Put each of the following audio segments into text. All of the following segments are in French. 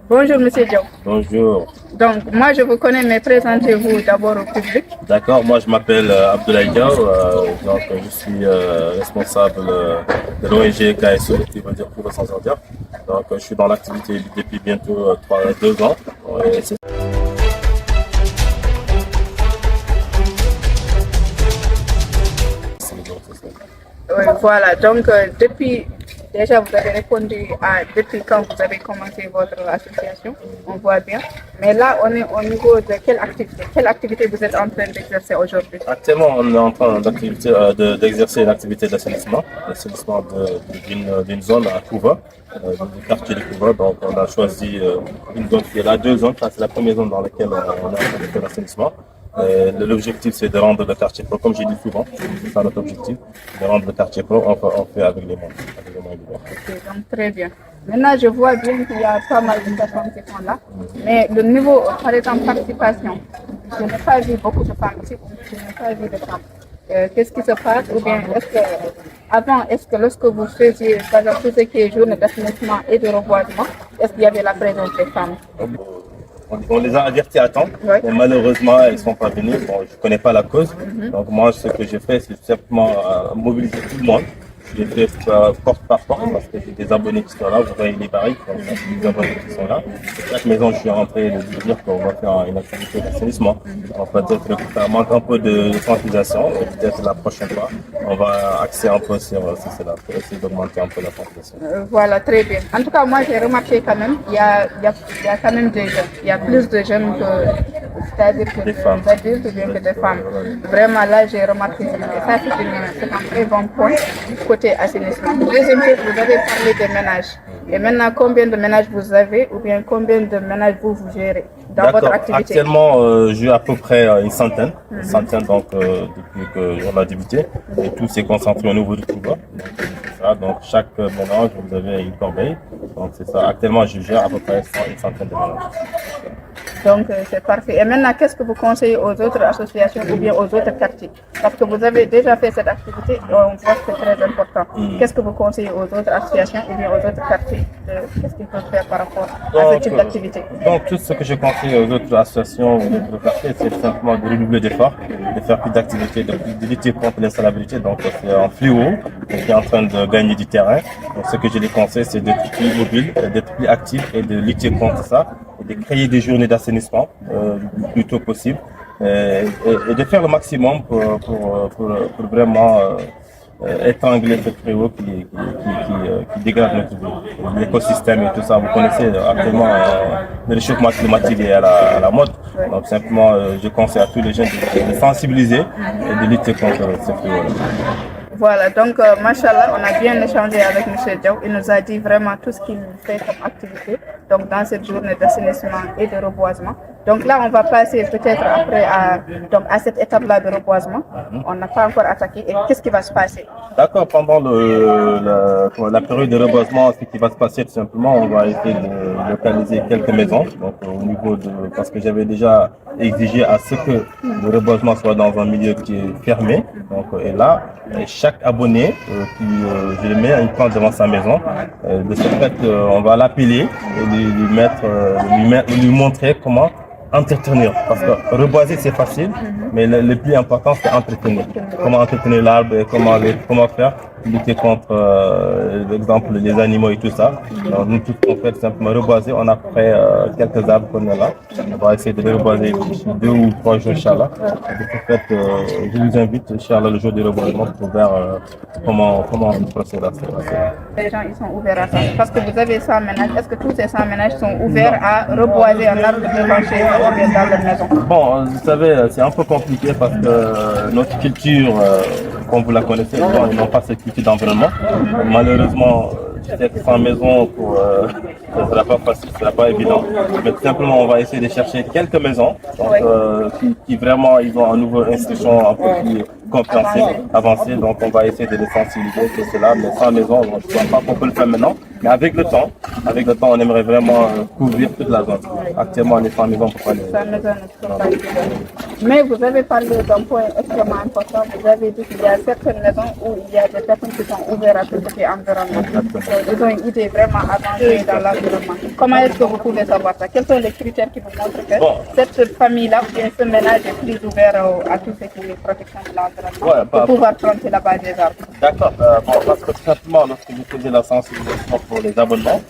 Bonjour, Monsieur Diop. Bonjour. Donc, moi, je vous connais, mais présentez-vous d'abord au public. D'accord, moi je m'appelle Abdoulaye Diaw, je suis responsable de l'ONG KSO, qui veut dire Pour sans ordure. Je suis dans l'activité depuis bientôt 2 ans. Ouais, Voilà, donc déjà vous avez répondu à depuis quand vous avez commencé votre association, on voit bien. Mais là, on est au niveau de quelle activité? Quelle activité vous êtes en train d'exercer aujourd'hui? Actuellement, on est en train d'exercer une activité d'assainissement, d'une zone à Couva, du quartier de Couva. Donc on a choisi une zone qui est là, 2 zones. C'est la première zone dans laquelle on est en train de faire l'assainissement. L'objectif, c'est de rendre le quartier propre, comme j'ai dit souvent, c'est ça notre objectif, de rendre le quartier propre, on fait avec les membres. Ok, donc très bien. Maintenant, je vois bien qu'il y a pas mal de personnes qui sont là, mais le niveau, par exemple, participation, je n'ai pas vu beaucoup de femmes ici, je n'ai pas vu de femmes. Qu'est-ce qui se passe? Ou bien, est-ce que lorsque vous faisiez, par exemple, tout ce qui est journée d'assainissement et de reboisement, est-ce qu'il y avait la présence des femmes? On les a avertis à temps, Oui. mais malheureusement, elles ne sont pas venues. Bon, je ne connais pas la cause. Donc moi, ce que j'ai fait, c'est simplement mobiliser tout le monde. J'ai fait porte par porte parce que j'ai des abonnés qui sont là. Vous voyez les barriques, donc c'est des abonnés qui sont là. Chaque maison, je suis rentré de dire qu'on va faire une activité d'assainissement. Peut-être que ça manque un peu de sensibilisation. Peut-être la prochaine fois, on va axer un peu sur cela pour essayer d'augmenter un peu la sensibilisation. Voilà, très bien. En tout cas, moi, j'ai remarqué quand même, il y a quand même des jeunes. Il y a plus de jeunes que, c'est-à-dire que des adultes ou bien que des femmes. Vraiment, là, j'ai remarqué ça. Et ça, c'est un très bon point côté assainissement. Deuxième chose, vous avez parlé des ménages. Et maintenant, combien de ménages vous avez ou bien combien de ménages vous gérez dans votre activité? Actuellement, j'ai à peu près une centaine. Depuis qu'on a débuté. Et tout s'est concentré au niveau du Touba. Donc chaque ménage, vous avez une corbeille. Donc c'est ça. Actuellement, je gère à peu près une centaine de ménages. Donc c'est parfait. Et maintenant, qu'est-ce que vous conseillez aux autres associations ou bien aux autres quartiers? Parce que vous avez déjà fait cette activité et on voit que c'est très important. Qu'est-ce que vous conseillez aux autres associations ou bien aux autres quartiers? Qu'est-ce qu'ils peuvent faire par rapport à ce type d'activité? Donc tout ce que je conseille aux autres associations ou aux autres quartiers, c'est simplement de redoubler d'efforts, de faire plus d'activités, de lutter contre l'insalabilité. Donc c'est un fléau qui est en train de gagner du terrain. Donc ce que je les conseille, c'est d'être plus mobile, d'être plus actif et de lutter contre ça. De créer des journées d'assainissement le plus tôt possible et de faire le maximum pour vraiment étrangler ce fléau qui dégrade notre vie. L'écosystème et tout ça, vous connaissez actuellement le réchauffement climatique est à la mode. Donc simplement, je conseille à tous les jeunes de sensibiliser et de lutter contre ce fléau-là. Voilà, donc machallah, on a bien échangé avec M. Diaw. Il nous a dit vraiment tout ce qu'il fait comme activité donc dans cette journée d'assainissement et de reboisement. Donc là, on va passer peut-être après à cette étape-là de reboisement. On n'a pas encore attaqué. Et qu'est-ce qui va se passer? D'accord, pendant la période de reboisement, ce qui va se passer tout simplement, on va essayer de localiser quelques maisons. Donc au niveau parce que j'avais déjà exigé à ce que le reboisement soit dans un milieu qui est fermé. Donc et là, chaque abonné je le mets une plante devant sa maison. De ce fait, on va l'appeler et lui montrer comment entretenir. Parce que reboiser c'est facile, mais le plus important c'est entretenir. Comment entretenir l'arbre et comment faire lutter contre l'exemple les animaux et tout ça. Donc, nous tout ce qu'on fait simplement reboiser. On a près quelques arbres qu'on a là. On va essayer de les reboiser 2 ou 3 jours, Inch'Allah. De ce fait, je vous invite, Inch'Allah, le jour du reboisement pour voir comment on procède à ça. Les gens ils sont ouverts à ça. Parce que vous avez 100 ménages. Est-ce que tous ces 100 ménages sont ouverts à reboiser un arbre devant chez eux ou bien dans leur maison? Bon, vous savez, c'est un peu compliqué parce que notre culture, comme vous la connaissez, ils n'ont pas cette culture d'environnement. Malheureusement, peut-être sans maison, ce ne sera pas facile, ce ne sera pas évident. Mais tout simplement, on va essayer de chercher quelques maisons donc, qui vraiment ils ont un nouveau institution un peu compréhensible, avancé. Donc on va essayer de les sensibiliser, tout cela, mais sans maison, je ne crois pas qu'on peut le faire maintenant. Mais avec le temps, on aimerait vraiment couvrir toute la zone. Actuellement, on est sans maison pour pas le faire. Mais vous avez parlé d'un point extrêmement important. Vous avez dit qu'il y a certaines maisons où il y a des personnes qui sont ouvertes à tout ce qui est environnement. Ils ont une idée vraiment avancée dans l'environnement. Comment est-ce que vous pouvez savoir ça? Quels sont les critères qui vous montrent que cette famille-là ou bien ce ménage est plus ouvert à tout ce qui est protection de l'environnement pour pouvoir planter là-bas des arbres? D'accord. Parce que tout simplement, lorsque vous faisiez la sensibilisation pour les abonnements,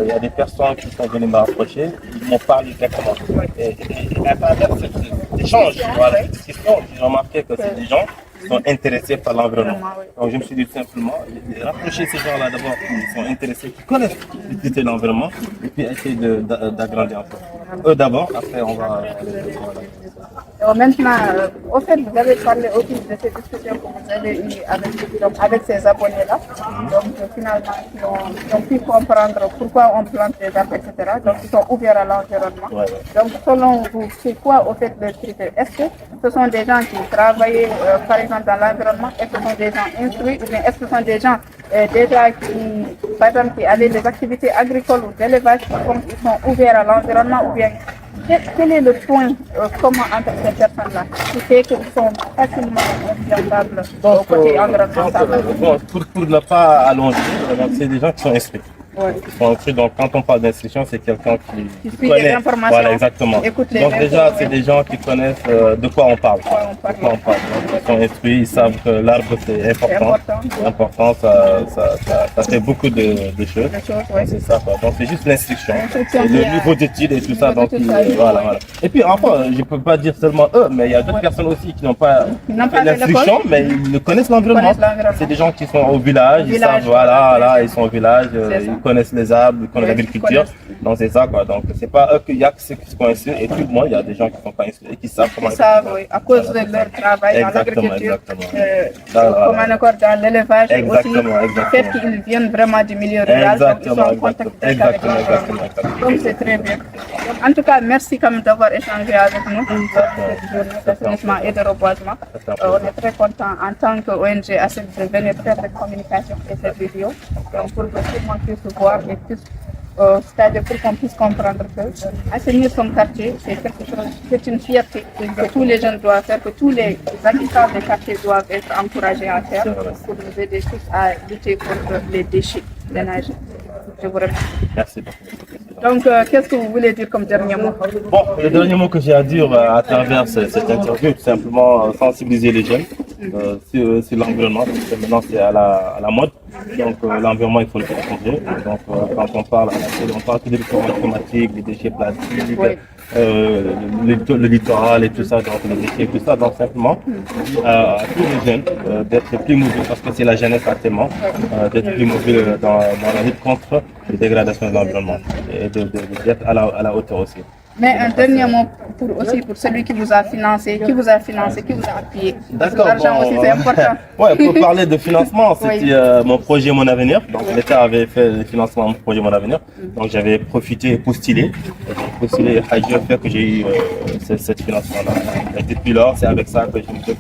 il y a des personnes qui sont venues m'approcher, ils m'ont parlé directement. Et à travers cet échange, cette discussion, j'ai remarqué que c'est des gens qui sont intéressés par l'environnement. Donc je me suis dit tout simplement, rapprocher ces gens-là d'abord qui sont intéressés, qui connaissent l'utilité de l'environnement, et puis essayer d'agrandir un peu. Eux d'abord, après on va... Maintenant, au fait, vous avez parlé aussi de ces discussions que vous avez eues avec ces abonnés-là. Donc, finalement, qui ont pu comprendre pourquoi on plante des arbres, etc. Donc, ils sont ouverts à l'environnement. Donc, selon vous, c'est quoi, au fait, le critère? Est-ce que ce sont des gens qui travaillent, par exemple, dans l'environnement? Est-ce que ce sont des gens instruits? Ou bien est-ce que ce sont des gens déjà qui, par exemple, qui avaient des activités agricoles ou d'élevage, comme ils sont ouverts à l'environnement? Ou bien quel est le point commun entre ces personnes-là qui fait qu'ils sont facilement influençables au côté environnemental? Pour ne pas allonger, c'est des gens qui sont instruits. Donc quand on parle d'instruction, c'est quelqu'un qui connaît les informations. Voilà, exactement. Donc déjà, c'est des gens qui connaissent de quoi on parle. Donc, ils sont instruits, ils savent que l'arbre c'est important. Ça fait beaucoup de choses. C'est ça. Donc c'est juste l'instruction, le niveau d'études et tout ça. Donc voilà. Et puis enfin, je ne peux pas dire seulement eux, mais il y a d'autres personnes aussi qui n'ont pas l'instruction, mais ils connaissent l'environnement. C'est des gens qui sont au village, ils savent, ils sont au village, ils connaissent les arbres, ils connaissent l'agriculture. Donc c'est ça quoi. Donc c'est pas eux qu'il y a ceux qui sont instruits, et tout le monde, il y a des gens qui ne sont pas instruits et qui savent comment. Ils savent, oui, à cause de leur travail dans l'agriculture, comme encore dans l'élevage aussi, le fait qu'ils viennent vraiment du milieu rural, donc ils sont en contact avec l'environnement. Donc c'est très bien. En tout cas, merci quand même d'avoir échangé avec nous dans cette journée d'assainissement et de reboisement. On est très content en tant qu'ONG ASEC de venir faire cette communication et cette vidéo. Donc pour que tout le monde puisse voir et puisse, c'est-à-dire pour qu'on puisse comprendre que assainir son quartier, c'est quelque chose, c'est une fierté que tous les jeunes doivent faire, que tous les habitants des quartiers doivent être encouragés à faire pour nous aider tous à lutter contre les déchets ménagers. Je vous remercie. Merci beaucoup. Donc, qu'est-ce que vous voulez dire comme dernier mot? Bon, le dernier mot que j'ai à dire à travers cette interview, tout simplement sensibiliser les jeunes sur l'environnement, parce que maintenant c'est à la mode. Donc l'environnement, il faut le protéger. Donc quand on parle tout des réchauffements climatiques, des déchets plastiques, le littoral et tout ça, donc les déchets, tout ça. Donc simplement à tous les jeunes d'être plus mobiles, parce que c'est la jeunesse actuellement, d'être plus mobiles dans la lutte contre les dégradations de l'environnement et d'être à la hauteur aussi. Mais un dernier mot pour celui qui vous a financé, qui vous a appuyé. D'accord. L'argent aussi, c'est important. Pour parler de financement, c'était mon projet Mon Avenir. Donc l'État avait fait le financement de mon projet Mon Avenir. Donc j'avais profité et postulé. J'ai fait que j'ai eu ce financement-là. Et depuis lors, c'est avec ça que je me débrouille.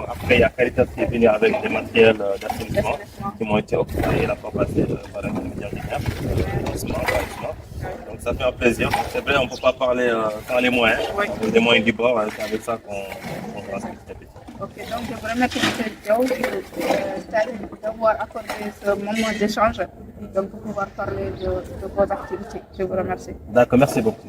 Après, il y a Caritas qui est venu avec des matériels d'assainissement qui m'ont été octroyés la fois passée par un intermédiaire du Donc ça fait un plaisir. C'est vrai, on ne peut pas parler sans les moyens. Les moyens du bord, c'est avec ça qu'on transmet cette petite. Ok, donc je vous remercie M. Diaw d'avoir accordé ce moment d'échange, donc pour pouvoir parler de vos activités. Je vous remercie. D'accord, merci beaucoup.